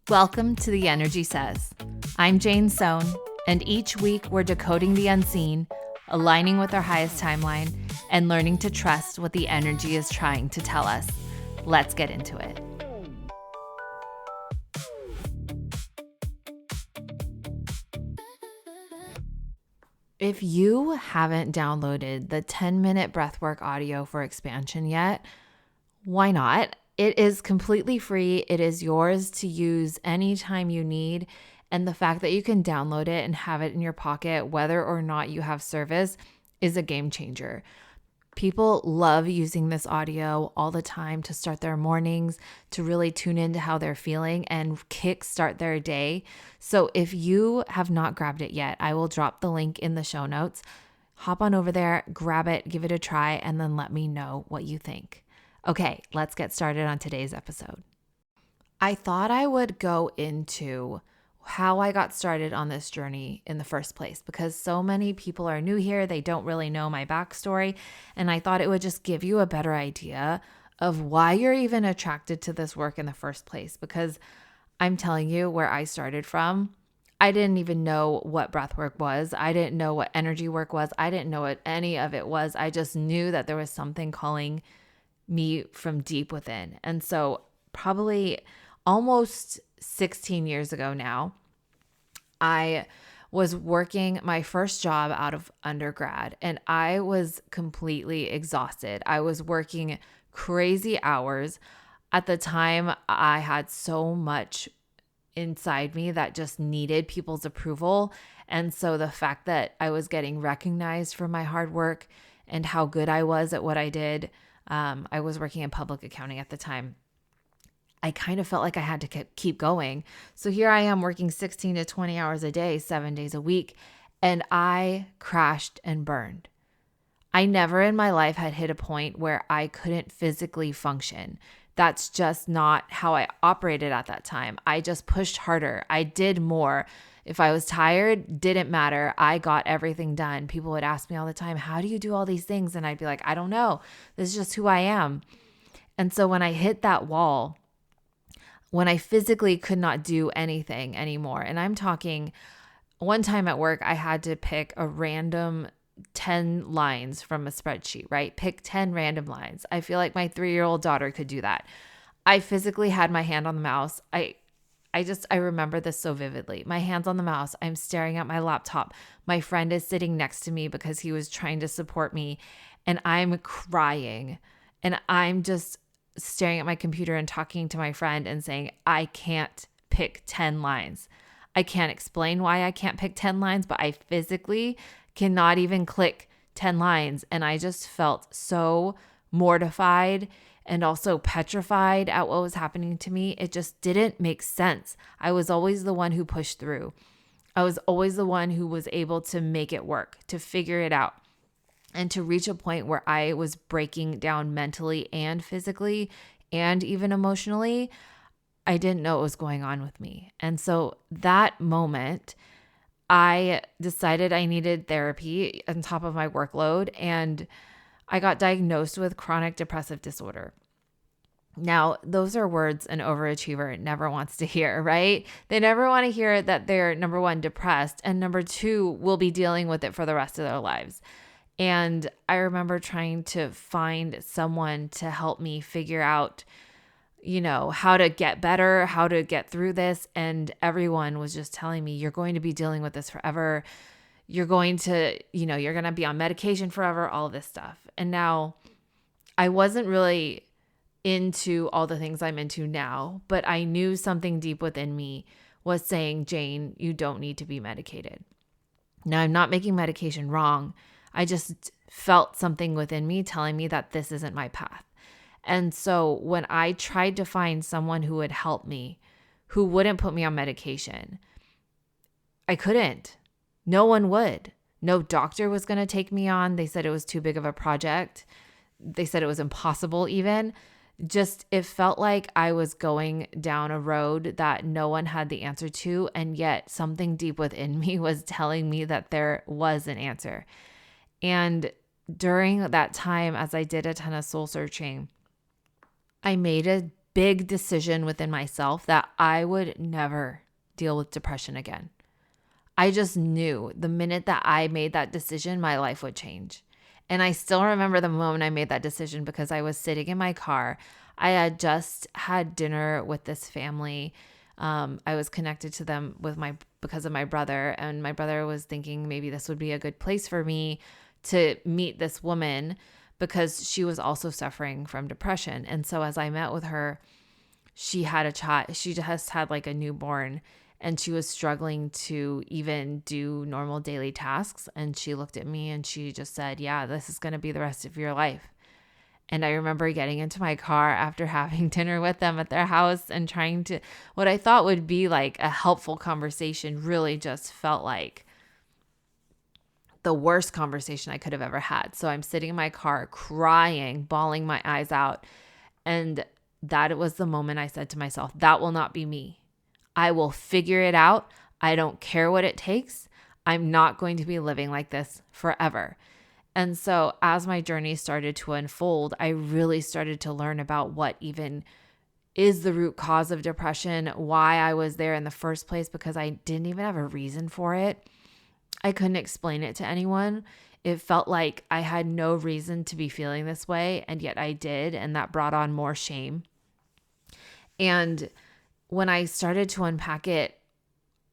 Welcome to The Energy Says. I'm Jane Sohn, and each week we're decoding the unseen, aligning with our highest timeline, and learning to trust what the energy is trying to tell us. Let's get into it. If you haven't downloaded the 10-minute breathwork audio for expansion yet, why not? It is completely free. It is yours to use anytime you need. And the fact that you can download it and have it in your pocket, whether or not you have service, is a game changer. People love using this audio all the time to start their mornings, to really tune into how they're feeling and kickstart their day. So if you have not grabbed it yet, I will drop the link in the show notes. Hop on over there, grab it, give it a try, and then let me know what you think. Okay, let's get started on today's episode. I thought I would go into how I got started on this journey in the first place because so many people are new here. They don't really know my backstory. And I thought it would just give you a better idea of why you're even attracted to this work in the first place. Because I'm telling you, where I started from, I didn't even know what breath work was. I didn't know what energy work was. I didn't know what any of it was. I just knew that there was something calling me from deep within. And so probably almost 16 years ago now, I was working my first job out of undergrad and I was completely exhausted. I was working crazy hours. At the time, I had so much inside me that just needed people's approval. And so the fact that I was getting recognized for my hard work and how good I was at what I did, I was working in public accounting at the time. I kind of felt like I had to keep going. So here I am working 16 to 20 hours a day, 7 days a week, and I crashed and burned. I never in my life had hit a point where I couldn't physically function. That's just not how I operated at that time. I just pushed harder. I did more. If I was tired, didn't matter. I got everything done. People would ask me all the time, how do you do all these things? And I'd be like, I don't know. This is just who I am. And so when I hit that wall, when I physically could not do anything anymore, and I'm talking one time at work, I had to pick a random 10 lines from a spreadsheet, right? Pick 10 random lines. I feel like my 3-year-old daughter could do that. I physically had my hand on the mouse. I remember this so vividly. My hand's on the mouse. I'm staring at my laptop. My friend is sitting next to me because he was trying to support me, and I'm crying. And I'm just staring at my computer and talking to my friend and saying, I can't pick 10 lines. I can't explain why I can't pick 10 lines, but I physically cannot even click 10 lines. And I just felt so mortified and also petrified at what was happening to me. It just didn't make sense. I was always the one who pushed through. I was always the one who was able to make it work, to figure it out, and to reach a point where I was breaking down mentally and physically and even emotionally. I didn't know what was going on with me. And so that moment, I decided I needed therapy on top of my workload, and I got diagnosed with chronic depressive disorder. Now, those are words an overachiever never wants to hear, right? They never want to hear that they're, number one, depressed, and number two, will be dealing with it for the rest of their lives. And I remember trying to find someone to help me figure out, how to get better, how to get through this. And everyone was just telling me, you're going to be dealing with this forever. You're going to, you're going to be on medication forever, all this stuff. And now I wasn't really into all the things I'm into now, but I knew something deep within me was saying, Jane, you don't need to be medicated. Now, I'm not making medication wrong. I just felt something within me telling me that this isn't my path. And so when I tried to find someone who would help me, who wouldn't put me on medication, I couldn't. No one would. No doctor was going to take me on. They said it was too big of a project. They said it was impossible even. Just, it felt like I was going down a road that no one had the answer to. And yet something deep within me was telling me that there was an answer. And during that time, as I did a ton of soul searching, I made a big decision within myself that I would never deal with depression again. I just knew the minute that I made that decision, my life would change. And I still remember the moment I made that decision because I was sitting in my car. I had just had dinner with this family. I was connected to them because of my brother, and my brother was thinking maybe this would be a good place for me to meet this woman because she was also suffering from depression. And so as I met with her, she had a child. She just had like a newborn, and she was struggling to even do normal daily tasks. And she looked at me and she just said, yeah, this is going to be the rest of your life. And I remember getting into my car after having dinner with them at their house and trying to, what I thought would be like a helpful conversation really just felt like the worst conversation I could have ever had. So I'm sitting in my car crying, bawling my eyes out. And that was the moment I said to myself, that will not be me. I will figure it out. I don't care what it takes. I'm not going to be living like this forever. And so as my journey started to unfold, I really started to learn about what even is the root cause of depression, why I was there in the first place, because I didn't even have a reason for it. I couldn't explain it to anyone. It felt like I had no reason to be feeling this way, and yet I did, and that brought on more shame. And when I started to unpack it,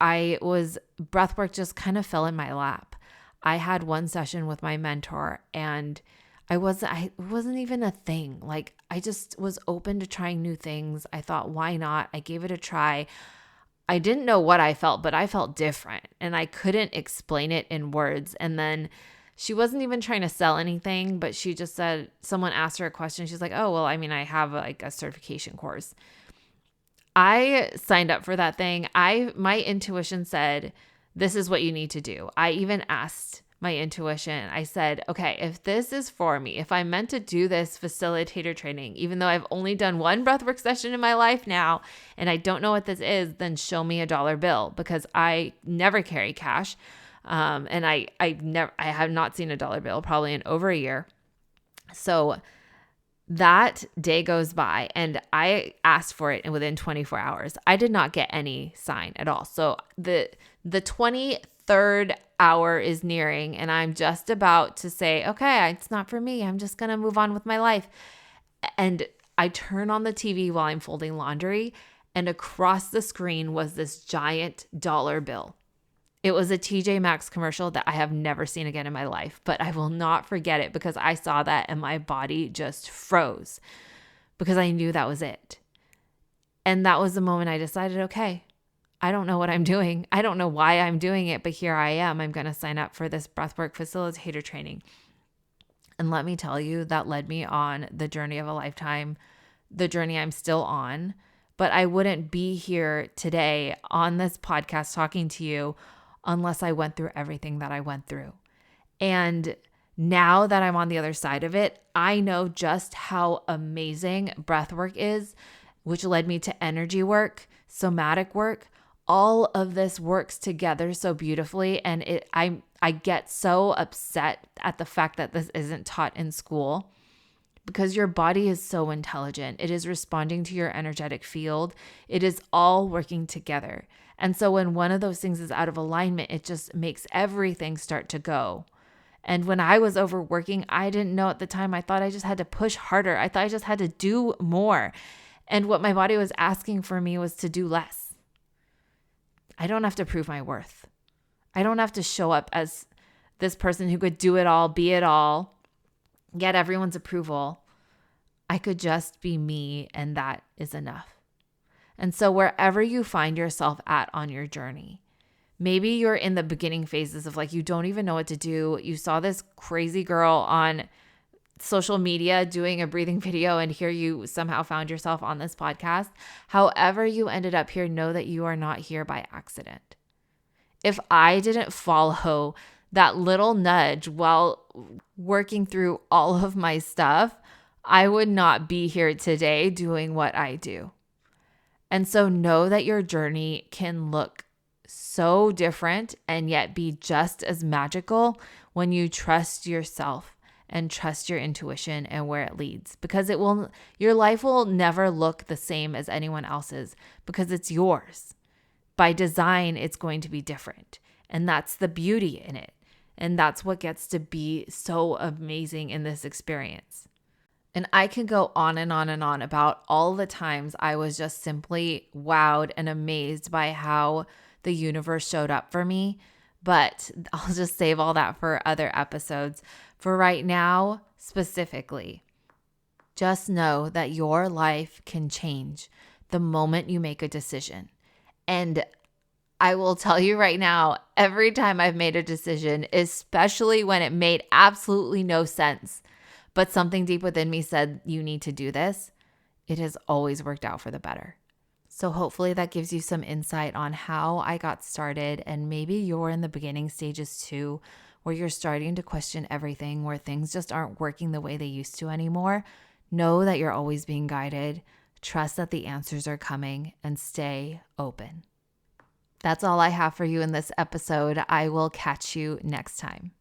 breathwork just kind of fell in my lap. I had one session with my mentor, and it wasn't even a thing. Like, I just was open to trying new things. I thought, why not? I gave it a try. I didn't know what I felt, but I felt different, and I couldn't explain it in words. And then she wasn't even trying to sell anything, but she just said, someone asked her a question. She's like, oh, well, I mean, I have like a certification course. I signed up for that thing. My intuition said, this is what you need to do. I even asked my intuition. I said, okay, if this is for me, if I'm meant to do this facilitator training, even though I've only done one breathwork session in my life now, and I don't know what this is, then show me a dollar bill, because I never carry cash. And I have not seen a dollar bill probably in over a year. So that day goes by, and I asked for it within 24 hours. I did not get any sign at all. So the 23rd hour is nearing, and I'm just about to say, okay, it's not for me. I'm just going to move on with my life. And I turn on the TV while I'm folding laundry, and across the screen was this giant dollar bill. It was a TJ Maxx commercial that I have never seen again in my life, but I will not forget it because I saw that and my body just froze because I knew that was it. And that was the moment I decided, okay, I don't know what I'm doing. I don't know why I'm doing it, but here I am. I'm going to sign up for this breathwork facilitator training. And let me tell you, that led me on the journey of a lifetime, the journey I'm still on. But I wouldn't be here today on this podcast talking to you unless I went through everything that I went through. And now that I'm on the other side of it, I know just how amazing breath work is, which led me to energy work, somatic work. All of this works together so beautifully. And I get so upset at the fact that this isn't taught in school, because your body is so intelligent. It is responding to your energetic field. It is all working together. And so when one of those things is out of alignment, it just makes everything start to go. And when I was overworking, I didn't know at the time. I thought I just had to push harder. I thought I just had to do more. And what my body was asking for me was to do less. I don't have to prove my worth. I don't have to show up as this person who could do it all, be it all, get everyone's approval. I could just be me, and that is enough. And so wherever you find yourself at on your journey, maybe you're in the beginning phases of like, you don't even know what to do. You saw this crazy girl on social media doing a breathing video, and here you somehow found yourself on this podcast. However you ended up here, know that you are not here by accident. If I didn't follow that little nudge while working through all of my stuff, I would not be here today doing what I do. And so know that your journey can look so different and yet be just as magical when you trust yourself and trust your intuition and where it leads, because your life will never look the same as anyone else's because it's yours. By design, it's going to be different. And that's the beauty in it. And that's what gets to be so amazing in this experience. And I can go on and on and on about all the times I was just simply wowed and amazed by how the universe showed up for me. But I'll just save all that for other episodes. For right now, specifically, just know that your life can change the moment you make a decision. And I will tell you right now, every time I've made a decision, especially when it made absolutely no sense, but something deep within me said, you need to do this, it has always worked out for the better. So hopefully that gives you some insight on how I got started, and maybe you're in the beginning stages too, where you're starting to question everything, where things just aren't working the way they used to anymore. Know that you're always being guided. Trust that the answers are coming, and stay open. That's all I have for you in this episode. I will catch you next time.